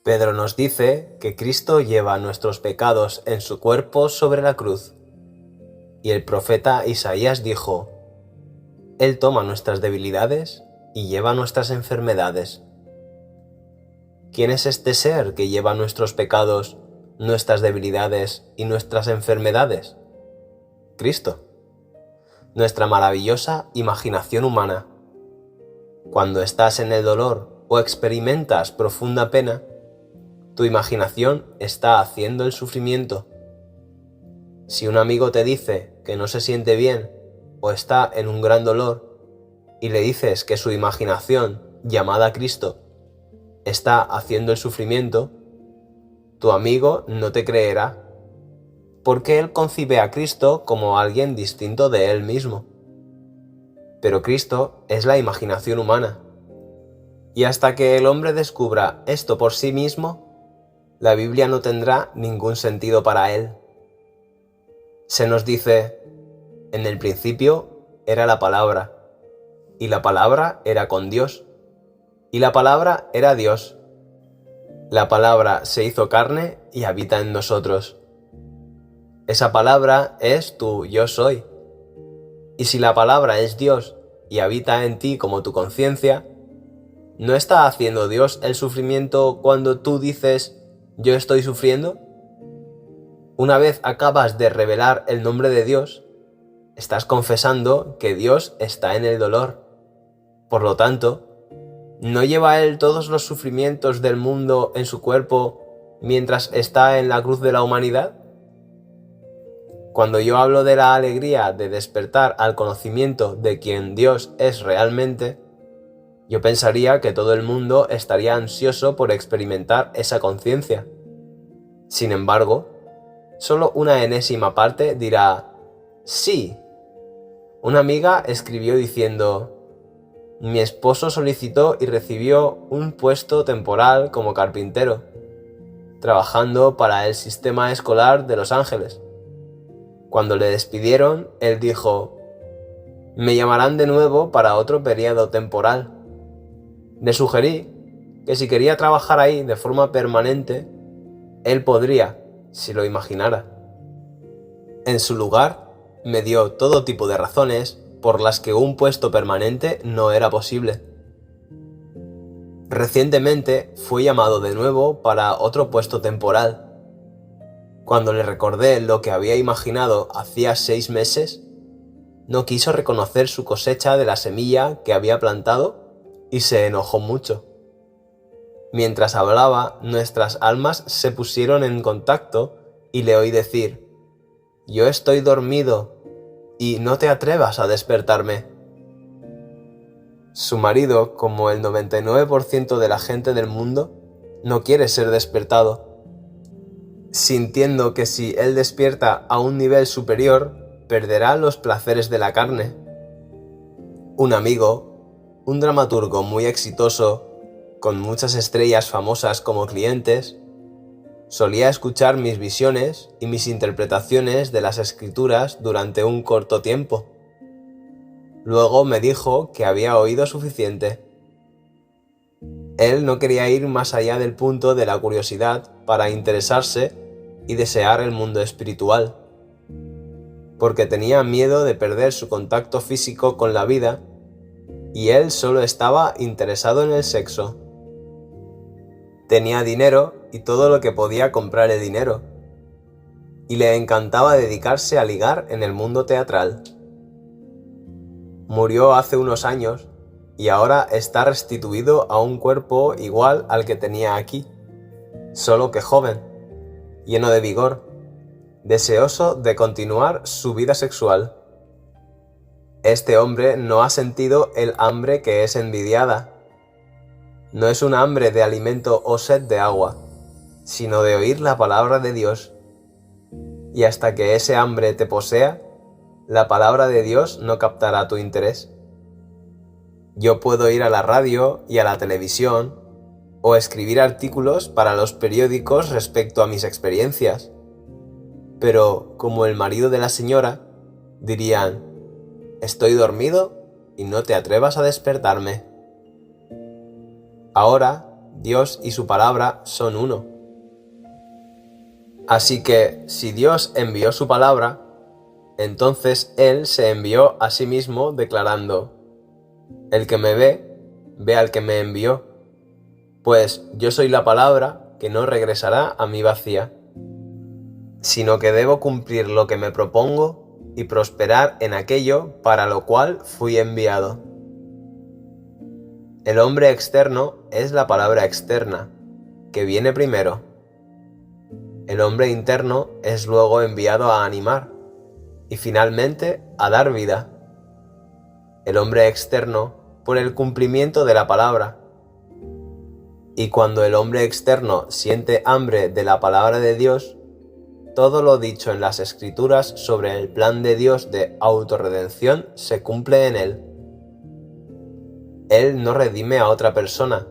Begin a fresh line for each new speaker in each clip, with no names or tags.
Pedro nos dice que Cristo lleva nuestros pecados en su cuerpo sobre la cruz. Y el profeta Isaías dijo: Él toma nuestras debilidades y lleva nuestras enfermedades. ¿Quién es este ser que lleva nuestros pecados, nuestras debilidades y nuestras enfermedades? Cristo, nuestra maravillosa imaginación humana. Cuando estás en el dolor o experimentas profunda pena, tu imaginación está haciendo el sufrimiento. Si un amigo te dice que no se siente bien o está en un gran dolor y le dices que su imaginación, llamada Cristo, está haciendo el sufrimiento, tu amigo no te creerá, porque él concibe a Cristo como alguien distinto de él mismo. Pero Cristo es la imaginación humana, y hasta que el hombre descubra esto por sí mismo, la Biblia no tendrá ningún sentido para él. Se nos dice: en el principio era la palabra, y la palabra era con Dios, y la palabra era Dios. La palabra se hizo carne y habita en nosotros. Esa palabra es tu yo soy. Y si la palabra es Dios y habita en ti como tu conciencia, ¿no está haciendo Dios el sufrimiento cuando tú dices yo estoy sufriendo? Una vez acabas de revelar el nombre de Dios, estás confesando que Dios está en el dolor. Por lo tanto, ¿no lleva Él todos los sufrimientos del mundo en su cuerpo mientras está en la cruz de la humanidad? Cuando yo hablo de la alegría de despertar al conocimiento de quien Dios es realmente, yo pensaría que todo el mundo estaría ansioso por experimentar esa conciencia. Sin embargo, solo una enésima parte dirá sí. Una amiga escribió diciendo: mi esposo solicitó y recibió un puesto temporal como carpintero, trabajando para el sistema escolar de Los Ángeles. Cuando le despidieron, él dijo: me llamarán de nuevo para otro periodo temporal. Le sugerí que si quería trabajar ahí de forma permanente, él podría, si lo imaginara. En su lugar, me dio todo tipo de razones por las que un puesto permanente no era posible. Recientemente fue llamado de nuevo para otro puesto temporal. Cuando le recordé lo que había imaginado hacía 6 meses, no quiso reconocer su cosecha de la semilla que había plantado y se enojó mucho. Mientras hablaba, nuestras almas se pusieron en contacto y le oí decir: yo estoy dormido y no te atrevas a despertarme. Su marido, como el 99% de la gente del mundo, no quiere ser despertado, sintiendo que si él despierta a un nivel superior, perderá los placeres de la carne. Un amigo, un dramaturgo muy exitoso, con muchas estrellas famosas como clientes, solía escuchar mis visiones y mis interpretaciones de las escrituras durante un corto tiempo. Luego me dijo que había oído suficiente. Él no quería ir más allá del punto de la curiosidad para interesarse y desear el mundo espiritual, porque tenía miedo de perder su contacto físico con la vida y él solo estaba interesado en el sexo. Tenía dinero y todo lo que podía comprarle dinero, y le encantaba dedicarse a ligar en el mundo teatral. Murió hace unos años y ahora está restituido a un cuerpo igual al que tenía aquí, solo que joven, lleno de vigor, deseoso de continuar su vida sexual. Este hombre no ha sentido el hambre que es envidiada. No es un hambre de alimento o sed de agua, sino de oír la palabra de Dios. Y hasta que ese hambre te posea, la palabra de Dios no captará tu interés. Yo puedo ir a la radio y a la televisión, o escribir artículos para los periódicos respecto a mis experiencias. Pero, como el marido de la señora, dirían: estoy dormido y no te atrevas a despertarme. Ahora, Dios y su palabra son uno. Así que, si Dios envió su palabra, entonces Él se envió a sí mismo declarando: el que me ve, ve al que me envió, pues yo soy la palabra que no regresará a mí vacía, sino que debo cumplir lo que me propongo y prosperar en aquello para lo cual fui enviado. El hombre externo es la palabra externa, que viene primero. El hombre interno es luego enviado a animar y finalmente a dar vida. El hombre externo por el cumplimiento de la palabra. Y cuando el hombre externo siente hambre de la palabra de Dios, todo lo dicho en las Escrituras sobre el plan de Dios de autorredención se cumple en él. Él no redime a otra persona,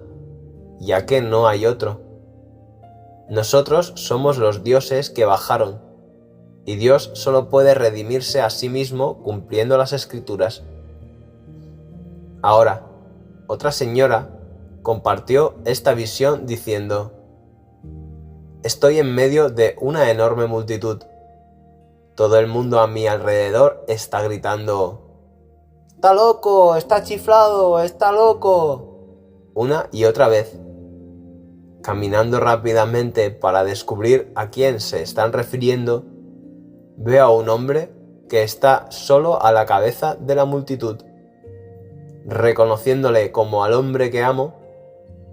ya que no hay otro. Nosotros somos los dioses que bajaron, y Dios solo puede redimirse a sí mismo cumpliendo las Escrituras. Ahora, otra señora compartió esta visión diciendo: estoy en medio de una enorme multitud. Todo el mundo a mi alrededor está gritando: ¡está loco! ¡Está chiflado! ¡Está loco! Una y otra vez. Caminando rápidamente para descubrir a quién se están refiriendo, veo a un hombre que está solo a la cabeza de la multitud. Reconociéndole como al hombre que amo,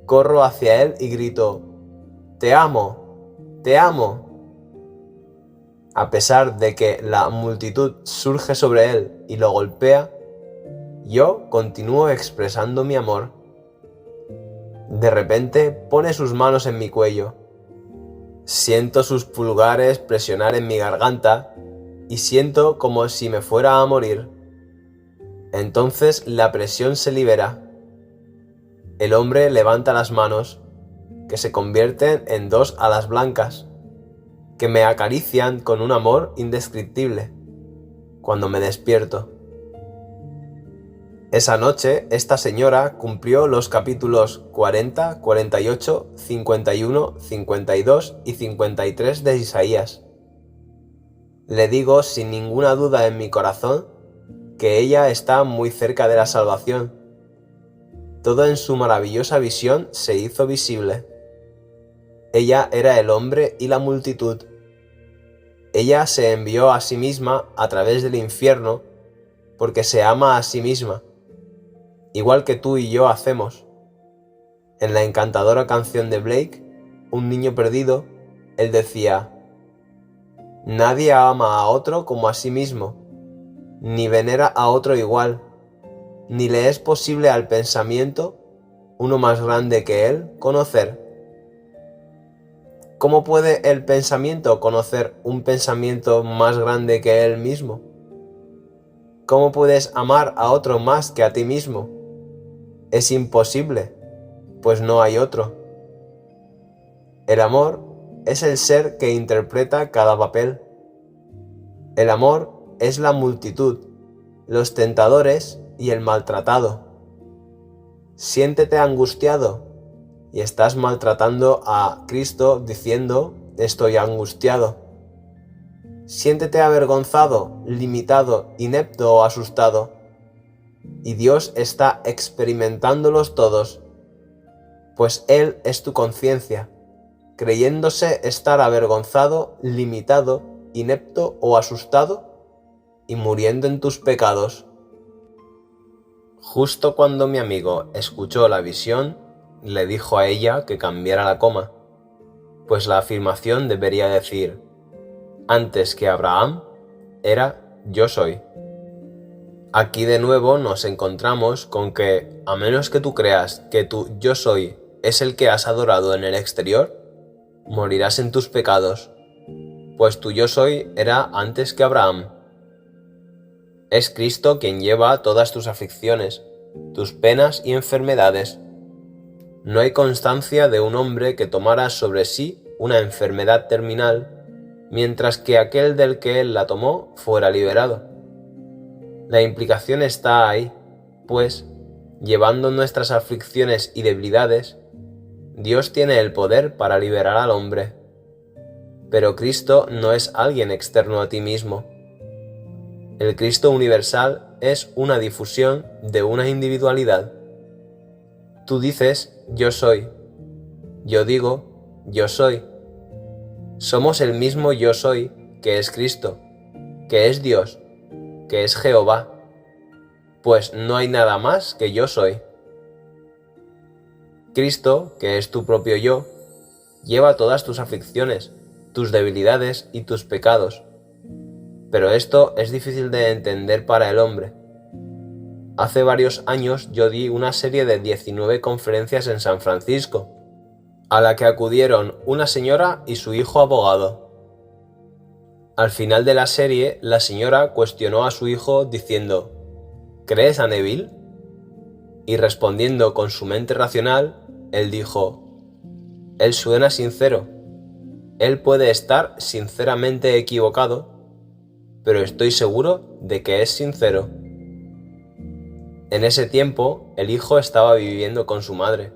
corro hacia él y grito: ¡te amo! ¡Te amo! A pesar de que la multitud surge sobre él y lo golpea, yo continúo expresando mi amor. De repente pone sus manos en mi cuello. Siento sus pulgares presionar en mi garganta y siento como si me fuera a morir. Entonces la presión se libera. El hombre levanta las manos, que se convierten en dos alas blancas, que me acarician con un amor indescriptible cuando me despierto. Esa noche, esta señora cumplió los capítulos 40, 48, 51, 52 y 53 de Isaías. Le digo sin ninguna duda en mi corazón que ella está muy cerca de la salvación. Todo en su maravillosa visión se hizo visible. Ella era el hombre y la multitud. Ella se envió a sí misma a través del infierno porque se ama a sí misma, igual que tú y yo hacemos. En la encantadora canción de Blake, Un niño perdido, él decía: nadie ama a otro como a sí mismo, ni venera a otro igual, ni le es posible al pensamiento, uno más grande que él, conocer. ¿Cómo puede el pensamiento conocer un pensamiento más grande que él mismo? ¿Cómo puedes amar a otro más que a ti mismo? Es imposible, pues no hay otro. El amor es el ser que interpreta cada papel. El amor es la multitud, los tentadores y el maltratado. Siéntete angustiado y estás maltratando a Cristo diciendo: estoy angustiado. Siéntete avergonzado, limitado, inepto o asustado. Y Dios está experimentándolos todos, pues Él es tu conciencia, creyéndose estar avergonzado, limitado, inepto o asustado y muriendo en tus pecados. Justo cuando mi amigo escuchó la visión, le dijo a ella que cambiara la coma, pues la afirmación debería decir: antes que Abraham, era yo soy. Aquí de nuevo nos encontramos con que, a menos que tú creas que tu yo soy es el que has adorado en el exterior, morirás en tus pecados, pues tu yo soy era antes que Abraham. Es Cristo quien lleva todas tus aflicciones, tus penas y enfermedades. No hay constancia de un hombre que tomara sobre sí una enfermedad terminal, mientras que aquel del que él la tomó fuera liberado. La implicación está ahí, pues, llevando nuestras aflicciones y debilidades, Dios tiene el poder para liberar al hombre, pero Cristo no es alguien externo a ti mismo. El Cristo universal es una difusión de una individualidad. Tú dices, yo soy. Yo digo, yo soy. Somos el mismo yo soy, que es Cristo, que es Dios, que es Jehová, pues no hay nada más que yo soy. Cristo, que es tu propio yo, lleva todas tus aflicciones, tus debilidades y tus pecados. Pero esto es difícil de entender para el hombre. Hace varios años yo di una serie de 19 conferencias en San Francisco, a la que acudieron una señora y su hijo abogado. Al final de la serie, la señora cuestionó a su hijo diciendo, ¿crees a Neville? Y respondiendo con su mente racional, él dijo, él suena sincero. Él puede estar sinceramente equivocado, pero estoy seguro de que es sincero. En ese tiempo, el hijo estaba viviendo con su madre.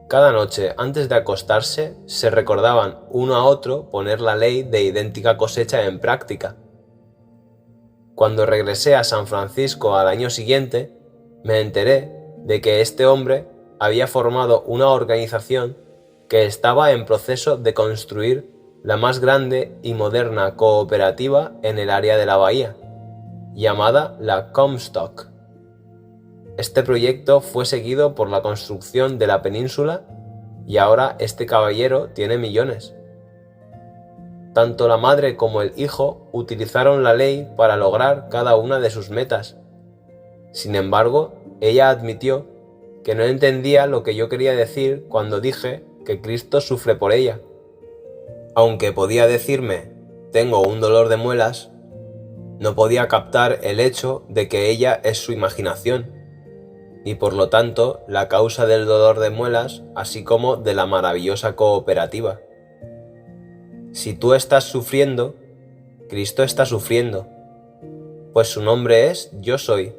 Cada noche, antes de acostarse, se recordaban uno a otro poner la ley de idéntica cosecha en práctica. Cuando regresé a San Francisco al año siguiente, me enteré de que este hombre había formado una organización que estaba en proceso de construir la más grande y moderna cooperativa en el área de la bahía, llamada la Comstock. Este proyecto fue seguido por la construcción de la península y ahora este caballero tiene millones. Tanto la madre como el hijo utilizaron la ley para lograr cada una de sus metas. Sin embargo, ella admitió que no entendía lo que yo quería decir cuando dije que Cristo sufre por ella. Aunque podía decirme, tengo un dolor de muelas, no podía captar el hecho de que ella es su imaginación, y por lo tanto la causa del dolor de muelas, así como de la maravillosa cooperativa. Si tú estás sufriendo, Cristo está sufriendo, pues su nombre es Yo Soy,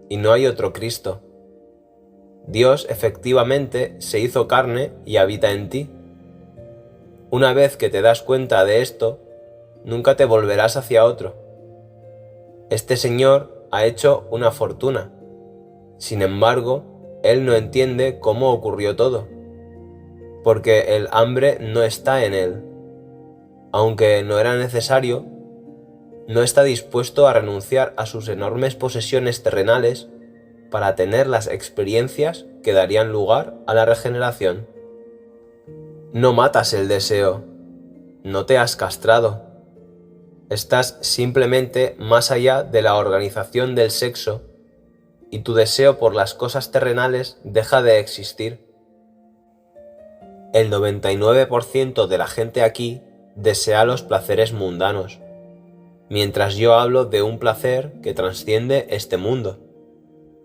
y no hay otro Cristo. Dios efectivamente se hizo carne y habita en ti. Una vez que te das cuenta de esto, nunca te volverás hacia otro. Este señor ha hecho una fortuna. Sin embargo, él no entiende cómo ocurrió todo, porque el hambre no está en él. Aunque no era necesario, no está dispuesto a renunciar a sus enormes posesiones terrenales para tener las experiencias que darían lugar a la regeneración. No matas el deseo, no te has castrado. Estás simplemente más allá de la organización del sexo y tu deseo por las cosas terrenales deja de existir. El 99% de la gente aquí desea los placeres mundanos, mientras yo hablo de un placer que trasciende este mundo,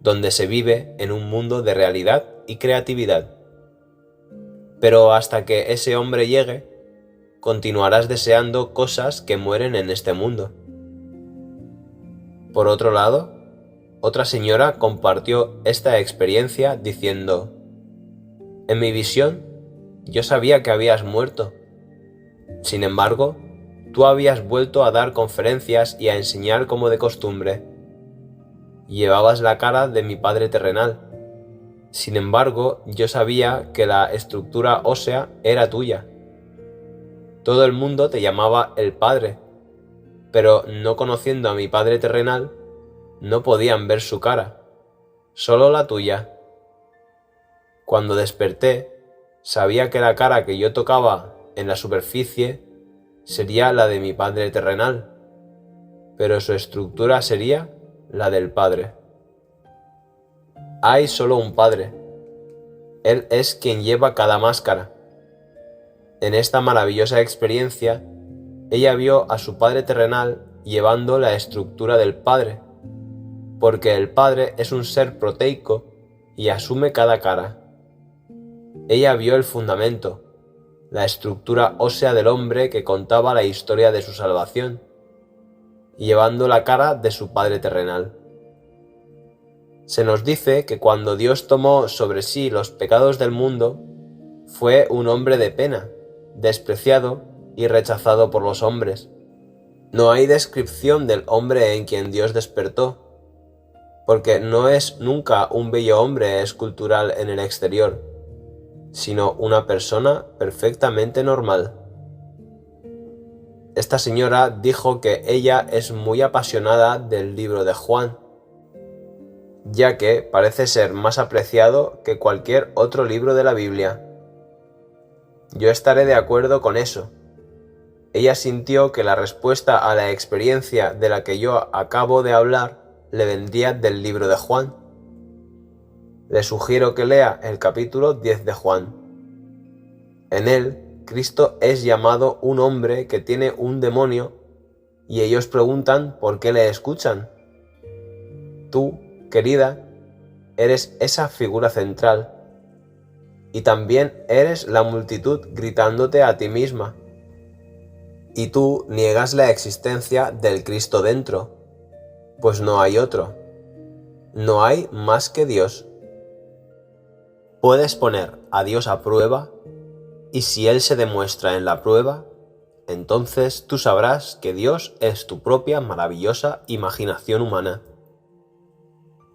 donde se vive en un mundo de realidad y creatividad. Pero hasta que ese hombre llegue, continuarás deseando cosas que mueren en este mundo. Por otro lado, otra señora compartió esta experiencia diciendo, en mi visión, yo sabía que habías muerto. Sin embargo, tú habías vuelto a dar conferencias y a enseñar como de costumbre. Llevabas la cara de mi padre terrenal. Sin embargo, yo sabía que la estructura ósea era tuya. Todo el mundo te llamaba el Padre, pero no conociendo a mi padre terrenal, no podían ver su cara, solo la tuya. Cuando desperté, sabía que la cara que yo tocaba en la superficie sería la de mi padre terrenal, pero su estructura sería la del Padre. Hay solo un Padre. Él es quien lleva cada máscara. En esta maravillosa experiencia, ella vio a su Padre terrenal llevando la estructura del Padre, porque el Padre es un ser proteico y asume cada cara. Ella vio el fundamento, la estructura ósea del hombre que contaba la historia de su salvación, llevando la cara de su Padre terrenal. Se nos dice que cuando Dios tomó sobre sí los pecados del mundo, fue un hombre de pena, despreciado y rechazado por los hombres. No hay descripción del hombre en quien Dios despertó, porque no es nunca un bello hombre escultural en el exterior, sino una persona perfectamente normal. Esta señora dijo que ella es muy apasionada del libro de Juan, ya que parece ser más apreciado que cualquier otro libro de la Biblia. Yo estaré de acuerdo con eso. Ella sintió que la respuesta a la experiencia de la que yo acabo de hablar le vendría del libro de Juan. Le sugiero que lea el capítulo 10 de Juan. En él, Cristo es llamado un hombre que tiene un demonio y ellos preguntan por qué le escuchan. Tú, querida, eres esa figura central y también eres la multitud gritándote a ti misma. Y tú niegas la existencia del Cristo dentro, pues no hay otro. No hay más que Dios. Puedes poner a Dios a prueba y si Él se demuestra en la prueba, entonces tú sabrás que Dios es tu propia maravillosa imaginación humana.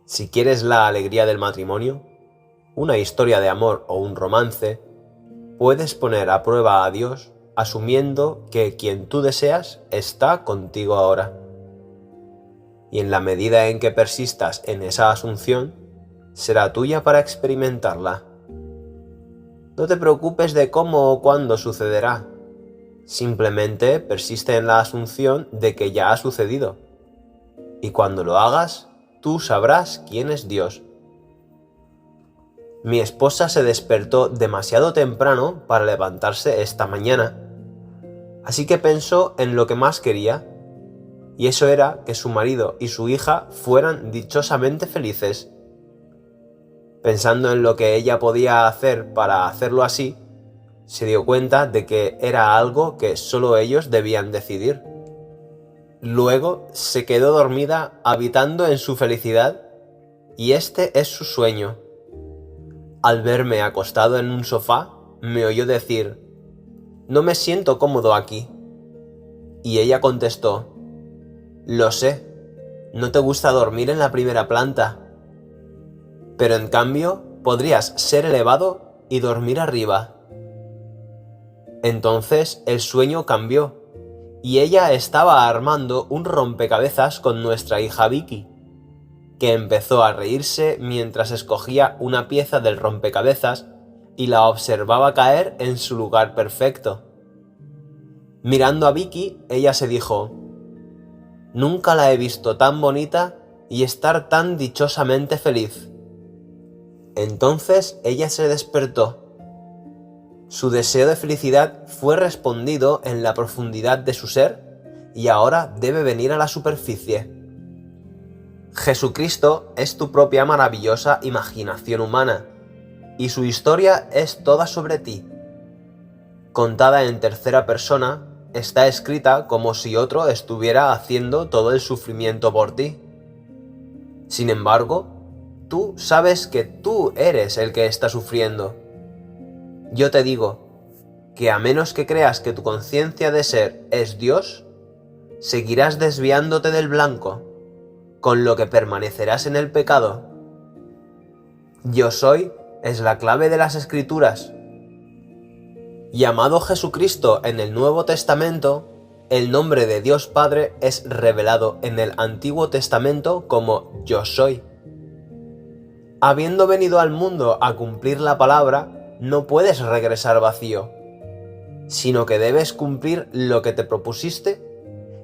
Si quieres la alegría del matrimonio, una historia de amor o un romance, puedes poner a prueba a Dios asumiendo que quien tú deseas está contigo ahora. Y en la medida en que persistas en esa asunción, será tuya para experimentarla. No te preocupes de cómo o cuándo sucederá. Simplemente persiste en la asunción de que ya ha sucedido. Y cuando lo hagas, tú sabrás quién es Dios. Mi esposa se despertó demasiado temprano para levantarse esta mañana, así que pensó en lo que más quería, y eso era que su marido y su hija fueran dichosamente felices. Pensando en lo que ella podía hacer para hacerlo así, se dio cuenta de que era algo que solo ellos debían decidir. Luego se quedó dormida habitando en su felicidad, y este es su sueño. Al verme acostado en un sofá, me oyó decir: «No me siento cómodo aquí». Y ella contestó: «Lo sé, no te gusta dormir en la primera planta, pero en cambio podrías ser elevado y dormir arriba». Entonces el sueño cambió, y ella estaba armando un rompecabezas con nuestra hija Vicky, que empezó a reírse mientras escogía una pieza del rompecabezas y la observaba caer en su lugar perfecto. Mirando a Vicky, ella se dijo: «Nunca la he visto tan bonita y estar tan dichosamente feliz». Entonces ella se despertó. Su deseo de felicidad fue respondido en la profundidad de su ser y ahora debe venir a la superficie. Jesucristo es tu propia maravillosa imaginación humana, y su historia es toda sobre ti. Contada en tercera persona, está escrita como si otro estuviera haciendo todo el sufrimiento por ti. Sin embargo, tú sabes que tú eres el que está sufriendo. Yo te digo que a menos que creas que tu conciencia de ser es Dios, seguirás desviándote del blanco, con lo que permanecerás en el pecado. Yo soy es la clave de las Escrituras. Llamado Jesucristo en el Nuevo Testamento, el nombre de Dios Padre es revelado en el Antiguo Testamento como Yo soy. Habiendo venido al mundo a cumplir la palabra, no puedes regresar vacío, sino que debes cumplir lo que te propusiste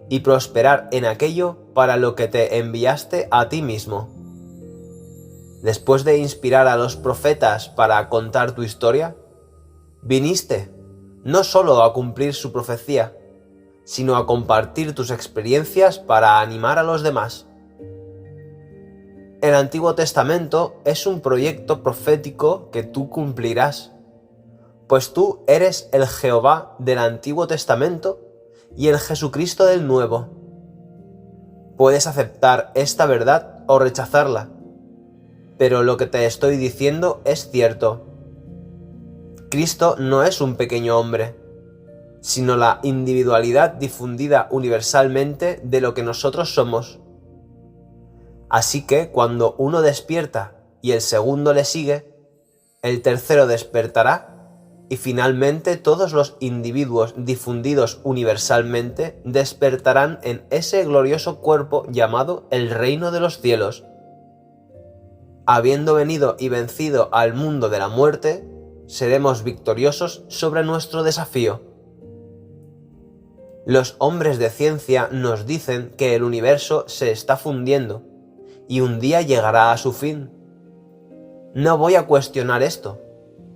y prosperar en aquello para lo que te enviaste a ti mismo. Después de inspirar a los profetas para contar tu historia, viniste no solo a cumplir su profecía, sino a compartir tus experiencias para animar a los demás. El Antiguo Testamento es un proyecto profético que tú cumplirás, pues tú eres el Jehová del Antiguo Testamento y el Jesucristo del Nuevo. Puedes aceptar esta verdad o rechazarla, pero lo que te estoy diciendo es cierto. Cristo no es un pequeño hombre, sino la individualidad difundida universalmente de lo que nosotros somos. Así que cuando uno despierta y el segundo le sigue, el tercero despertará y finalmente todos los individuos difundidos universalmente despertarán en ese glorioso cuerpo llamado el reino de los cielos. Habiendo venido y vencido al mundo de la muerte, seremos victoriosos sobre nuestro desafío. Los hombres de ciencia nos dicen que el universo se está fundiendo y un día llegará a su fin. No voy a cuestionar esto,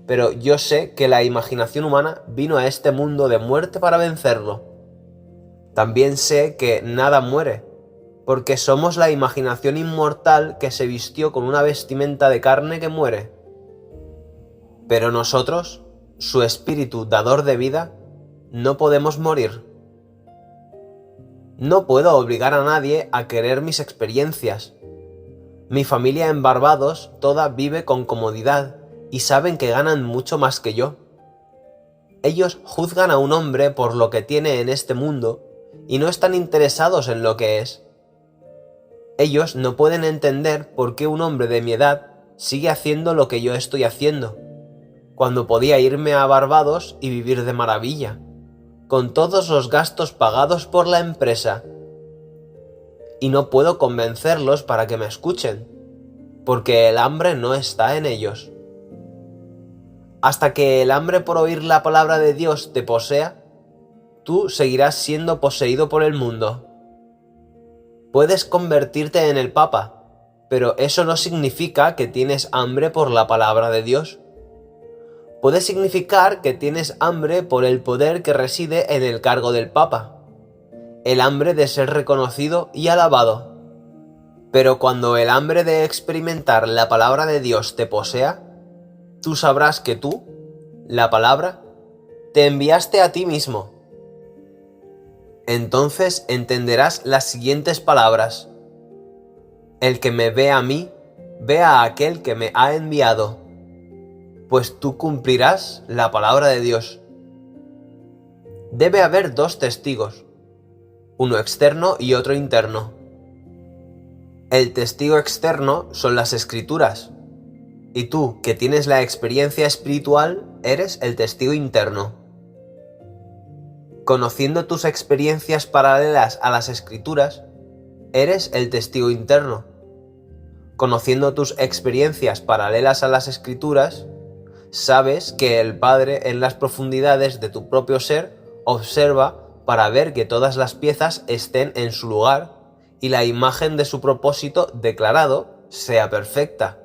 pero yo sé que la imaginación humana vino a este mundo de muerte para vencerlo. También sé que nada muere, porque somos la imaginación inmortal que se vistió con una vestimenta de carne que muere. Pero nosotros, su espíritu dador de vida, no podemos morir. No puedo obligar a nadie a querer mis experiencias. Mi familia en Barbados toda vive con comodidad y saben que ganan mucho más que yo. Ellos juzgan a un hombre por lo que tiene en este mundo y no están interesados en lo que es. Ellos no pueden entender por qué un hombre de mi edad sigue haciendo lo que yo estoy haciendo, cuando podía irme a Barbados y vivir de maravilla, con todos los gastos pagados por la empresa. Y no puedo convencerlos para que me escuchen, porque el hambre no está en ellos. Hasta que el hambre por oír la palabra de Dios te posea, tú seguirás siendo poseído por el mundo. Puedes convertirte en el Papa, pero eso no significa que tienes hambre por la palabra de Dios. Puede significar que tienes hambre por el poder que reside en el cargo del Papa, el hambre de ser reconocido y alabado. Pero cuando el hambre de experimentar la palabra de Dios te posea, tú sabrás que tú, la palabra, te enviaste a ti mismo. Entonces entenderás las siguientes palabras: el que me ve a mí, ve a aquel que me ha enviado, pues tú cumplirás la palabra de Dios. Debe haber dos testigos, uno externo y otro interno. El testigo externo son las Escrituras, y tú, que tienes la experiencia espiritual, eres el testigo interno. Conociendo tus experiencias paralelas a las Escrituras, eres el testigo interno. Conociendo tus experiencias paralelas a las Escrituras, sabes que el Padre en las profundidades de tu propio ser observa para ver que todas las piezas estén en su lugar y la imagen de su propósito declarado sea perfecta.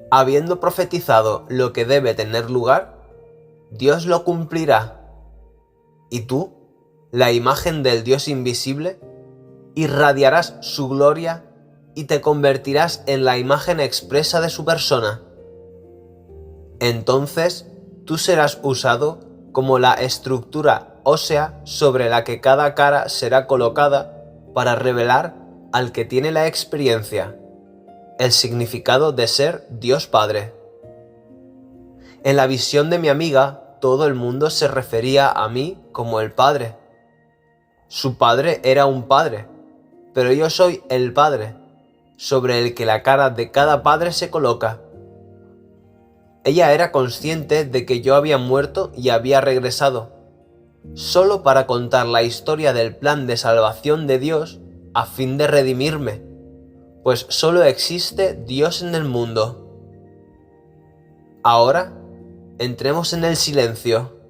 Habiendo profetizado lo que debe tener lugar, Dios lo cumplirá. Y tú, la imagen del Dios invisible, irradiarás su gloria y te convertirás en la imagen expresa de su persona. Entonces tú serás usado como la estructura ósea sobre la que cada cara será colocada para revelar al que tiene la experiencia el significado de ser Dios Padre. En la visión de mi amiga, todo el mundo se refería a mí como el Padre. Su padre era un padre, pero yo soy el Padre, sobre el que la cara de cada padre se coloca. Ella era consciente de que yo había muerto y había regresado, solo para contar la historia del plan de salvación de Dios a fin de redimirme, pues solo existe Dios en el mundo. Ahora, entremos en el silencio.